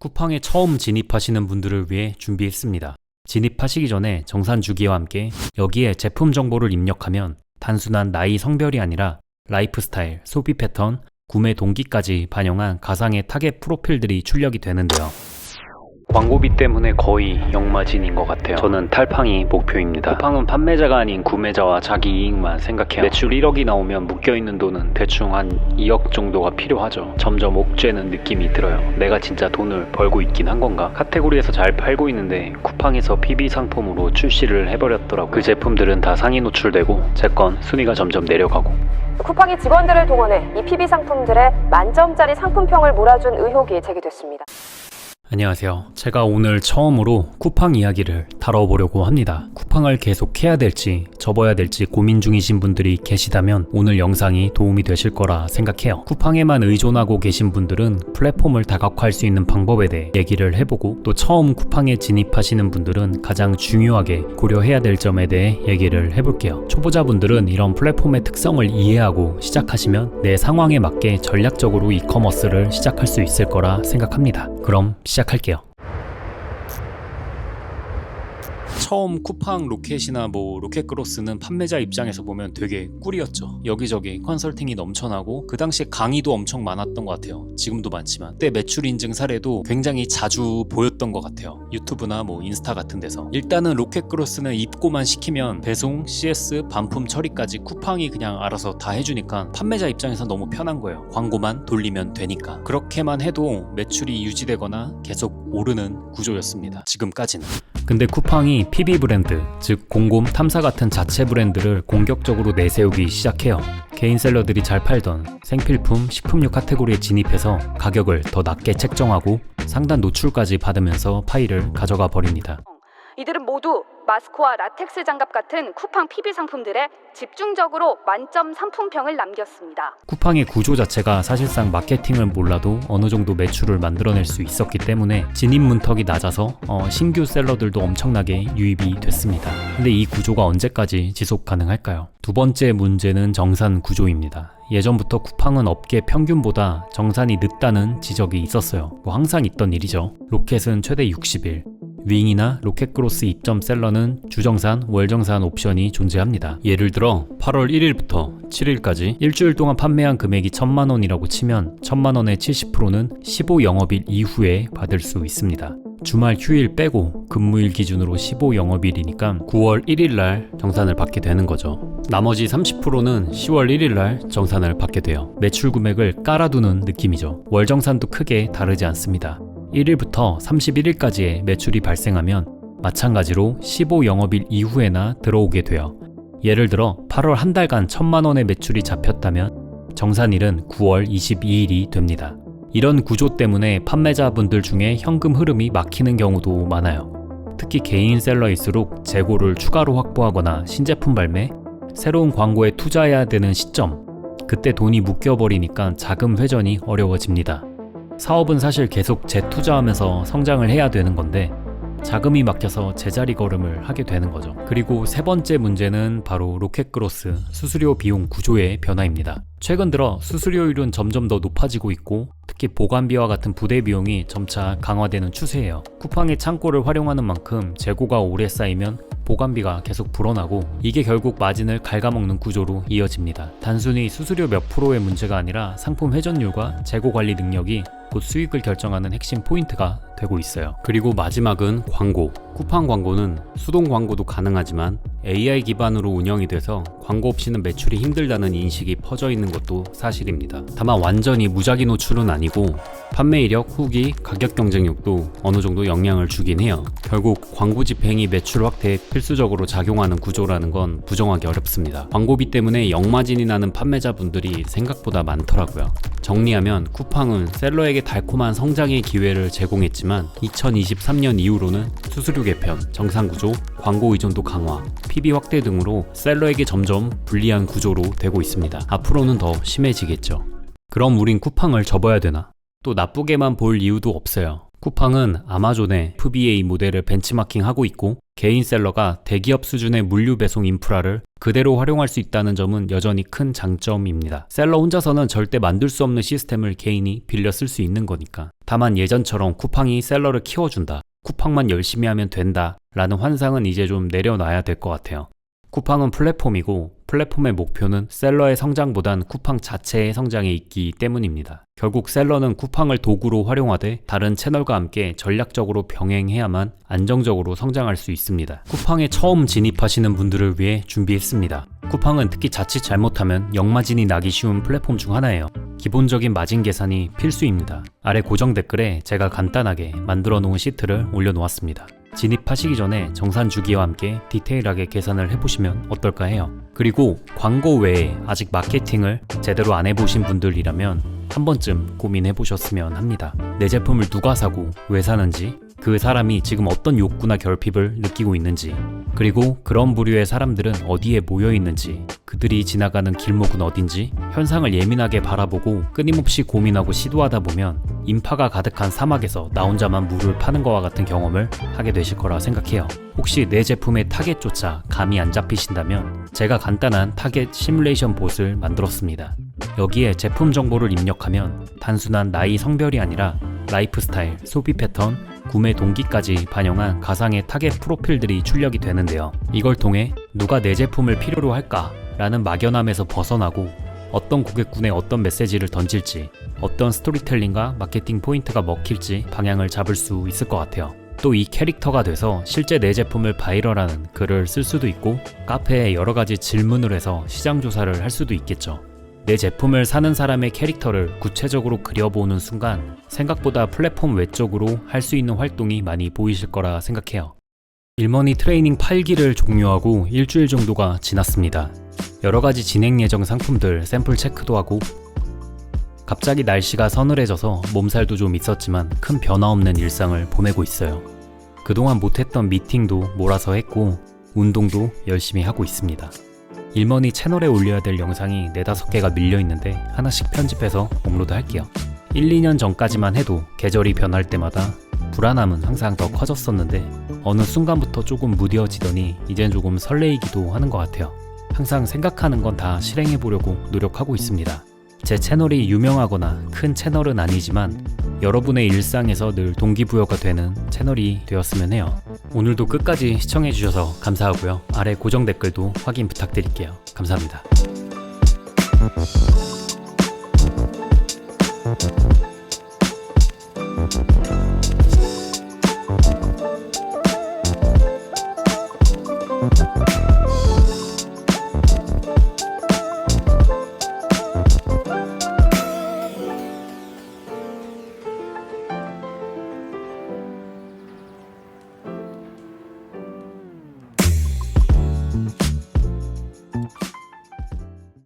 쿠팡에 처음 진입하시는 분들을 위해 준비했습니다. 진입하시기 전에 정산 주기와 함께 여기에 제품 정보를 입력하면 단순한 나이, 성별이 아니라 라이프 스타일, 소비 패턴, 구매 동기까지 반영한 가상의 타겟 프로필들이 출력이 되는데요. 광고비 때문에 거의 역마진인 것 같아요. 저는 탈팡이 목표입니다. 쿠팡은 판매자가 아닌 구매자와 자기 이익만 생각해요. 매출 1억이 나오면 묶여있는 돈은 대충 한 2억 정도가 필요하죠. 점점 옥죄는 느낌이 들어요. 내가 진짜 돈을 벌고 있긴 한 건가? 카테고리에서 잘 팔고 있는데 쿠팡에서 PB 상품으로 출시를 해버렸더라고요. 그 제품들은 다 상위 노출되고 제 건 순위가 점점 내려가고. 쿠팡이 직원들을 동원해 이 PB 상품들의 만점짜리 상품평을 몰아준 의혹이 제기됐습니다. 안녕하세요. 제가 오늘 처음으로 쿠팡 이야기를 다뤄보려고 합니다. 쿠팡을 계속 해야 될지 접어야 될지 고민 중이신 분들이 계시다면 오늘 영상이 도움이 되실 거라 생각해요. 쿠팡에만 의존하고 계신 분들은 플랫폼을 다각화할 수 있는 방법에 대해 얘기를 해보고, 또 처음 쿠팡에 진입하시는 분들은 가장 중요하게 고려해야 될 점에 대해 얘기를 해볼게요. 초보자분들은 이런 플랫폼의 특성을 이해하고 시작하시면 내 상황에 맞게 전략적으로 이커머스를 시작할 수 있을 거라 생각합니다. 그럼 시작할게요. 처음 쿠팡 로켓이나 로켓그로스는 판매자 입장에서 보면 되게 꿀이었죠. 여기저기 컨설팅이 넘쳐나고 그 당시에 강의도 엄청 많았던 것 같아요. 지금도 많지만 그때 매출 인증 사례도 굉장히 자주 보였던 것 같아요. 유튜브나 인스타 같은 데서. 일단은 로켓그로스는 입고만 시키면 배송, CS, 반품 처리까지 쿠팡이 그냥 알아서 다 해주니까 판매자 입장에서 너무 편한 거예요. 광고만 돌리면 되니까. 그렇게만 해도 매출이 유지되거나 계속 오르는 구조였습니다. 지금까지는. 근데 쿠팡이 PB 브랜드, 즉 공곰, 탐사 같은 자체 브랜드를 공격적으로 내세우기 시작해요. 개인 셀러들이 잘 팔던 생필품, 식품류 카테고리에 진입해서 가격을 더 낮게 책정하고 상단 노출까지 받으면서 파이를 가져가 버립니다. 이들은 모두 마스크와 라텍스 장갑 같은 쿠팡 PB 상품들에 집중적으로 만점 상품평을 남겼습니다. 쿠팡의 구조 자체가 사실상 마케팅을 몰라도 어느 정도 매출을 만들어낼 수 있었기 때문에 진입 문턱이 낮아서 신규 셀러들도 엄청나게 유입이 됐습니다. 근데 이 구조가 언제까지 지속 가능할까요? 두 번째 문제는 정산 구조입니다. 예전부터 쿠팡은 업계 평균보다 정산이 늦다는 지적이 있었어요. 항상 있던 일이죠. 로켓은 최대 60일, 윙이나 로켓그로스 입점 셀러는 주정산, 월정산 옵션이 존재합니다. 예를 들어 8월 1일부터 7일까지 일주일 동안 판매한 금액이 1000만 원이라고 치면 1000만 원의 70%는 15영업일 이후에 받을 수 있습니다. 주말 휴일 빼고 근무일 기준으로 15영업일이니까 9월 1일날 정산을 받게 되는 거죠. 나머지 30%는 10월 1일날 정산을 받게 돼요. 매출 금액을 깔아두는 느낌이죠. 월정산도 크게 다르지 않습니다. 1일부터 31일까지의 매출이 발생하면 마찬가지로 15영업일 이후에나 들어오게 돼요. 예를 들어 8월 한 달간 1000만 원의 매출이 잡혔다면 정산일은 9월 22일이 됩니다. 이런 구조 때문에 판매자분들 중에 현금 흐름이 막히는 경우도 많아요. 특히 개인 셀러일수록 재고를 추가로 확보하거나 신제품 발매, 새로운 광고에 투자해야 되는 시점, 그때 돈이 묶여버리니까 자금 회전이 어려워집니다. 사업은 사실 계속 재투자하면서 성장을 해야 되는 건데 자금이 막혀서 제자리 걸음을 하게 되는 거죠. 그리고 세 번째 문제는 바로 로켓그로스 수수료 비용 구조의 변화입니다. 최근 들어 수수료율은 점점 더 높아지고 있고 특히 보관비와 같은 부대 비용이 점차 강화되는 추세예요. 쿠팡의 창고를 활용하는 만큼 재고가 오래 쌓이면 보관비가 계속 불어나고 이게 결국 마진을 갉아먹는 구조로 이어집니다. 단순히 수수료 몇 프로의 문제가 아니라 상품 회전율과 재고 관리 능력이 곧 수익을 결정하는 핵심 포인트가 되고 있어요. 그리고 마지막은 광고. 쿠팡 광고는 수동 광고도 가능하지만 AI 기반으로 운영이 돼서 광고 없이는 매출이 힘들다는 인식이 퍼져 있는 것도 사실입니다. 다만 완전히 무작위 노출은 아니고 판매 이력, 후기, 가격 경쟁력도 어느 정도 영향을 주긴 해요. 결국 광고 집행이 매출 확대에 필수적으로 작용하는 구조라는 건 부정하기 어렵습니다. 광고비 때문에 역마진이 나는 판매자분들이 생각보다 많더라고요. 정리하면 쿠팡은 셀러에게 달콤한 성장의 기회를 제공했지만 2023년 이후로는 수수료 개편, 정산 구조, 광고 의존도 강화, PB 확대 등으로 셀러에게 점점 불리한 구조로 되고 있습니다. 앞으로는 더 심해지겠죠. 그럼 우린 쿠팡을 접어야 되나? 또 나쁘게만 볼 이유도 없어요. 쿠팡은 아마존의 FBA 모델을 벤치마킹하고 있고 개인 셀러가 대기업 수준의 물류 배송 인프라를 그대로 활용할 수 있다는 점은 여전히 큰 장점입니다. 셀러 혼자서는 절대 만들 수 없는 시스템을 개인이 빌려 쓸 수 있는 거니까. 다만 예전처럼 쿠팡이 셀러를 키워준다, 쿠팡만 열심히 하면 된다 라는 환상은 이제 좀 내려놔야 될 것 같아요. 쿠팡은 플랫폼이고 플랫폼의 목표는 셀러의 성장보단 쿠팡 자체의 성장에 있기 때문입니다. 결국 셀러는 쿠팡을 도구로 활용하되 다른 채널과 함께 전략적으로 병행해야만 안정적으로 성장할 수 있습니다. 쿠팡에 처음 진입하시는 분들을 위해 준비했습니다. 쿠팡은 특히 자칫 잘못하면 역마진이 나기 쉬운 플랫폼 중 하나예요. 기본적인 마진 계산이 필수입니다. 아래 고정 댓글에 제가 간단하게 만들어 놓은 시트를 올려놓았습니다. 진입하시기 전에 정산 주기와 함께 디테일하게 계산을 해보시면 어떨까 해요. 그리고 광고 외에 아직 마케팅을 제대로 안 해보신 분들이라면 한 번쯤 고민해보셨으면 합니다. 내 제품을 누가 사고 왜 사는지, 그 사람이 지금 어떤 욕구나 결핍을 느끼고 있는지, 그리고 그런 부류의 사람들은 어디에 모여 있는지, 그들이 지나가는 길목은 어딘지 현상을 예민하게 바라보고 끊임없이 고민하고 시도하다 보면 인파가 가득한 사막에서 나 혼자만 물을 파는 것과 같은 경험을 하게 되실 거라 생각해요. 혹시 내 제품의 타겟조차 감이 안 잡히신다면 제가 간단한 타겟 시뮬레이션 봇을 만들었습니다. 여기에 제품 정보를 입력하면 단순한 나이, 성별이 아니라 라이프 스타일, 소비 패턴, 구매 동기까지 반영한 가상의 타겟 프로필들이 출력이 되는데요. 이걸 통해 누가 내 제품을 필요로 할까? 라는 막연함에서 벗어나고 어떤 고객군에 어떤 메시지를 던질지, 어떤 스토리텔링과 마케팅 포인트가 먹힐지 방향을 잡을 수 있을 것 같아요. 또 이 캐릭터가 돼서 실제 내 제품을 바이럴하는 글을 쓸 수도 있고 카페에 여러 가지 질문을 해서 시장 조사를 할 수도 있겠죠. 내 제품을 사는 사람의 캐릭터를 구체적으로 그려보는 순간 생각보다 플랫폼 외적으로 할 수 있는 활동이 많이 보이실 거라 생각해요. 일머니 트레이닝 8기를 종료하고 일주일 정도가 지났습니다. 여러 가지 진행 예정 상품들 샘플 체크도 하고 갑자기 날씨가 서늘해져서 몸살도 좀 있었지만 큰 변화 없는 일상을 보내고 있어요. 그동안 못했던 미팅도 몰아서 했고 운동도 열심히 하고 있습니다. 일머니 채널에 올려야 될 영상이 4-5개가 밀려있는데 하나씩 편집해서 업로드 할게요. 1-2년 전까지만 해도 계절이 변할 때마다 불안함은 항상 더 커졌었는데 어느 순간부터 조금 무뎌지더니 이젠 조금 설레이기도 하는 것 같아요. 항상 생각하는 건 다 실행해보려고 노력하고 있습니다. 제 채널이 유명하거나 큰 채널은 아니지만 여러분의 일상에서 늘 동기부여가 되는 채널이 되었으면 해요. 오늘도 끝까지 시청해주셔서 감사하고요. 아래 고정 댓글도 확인 부탁드릴게요. 감사합니다.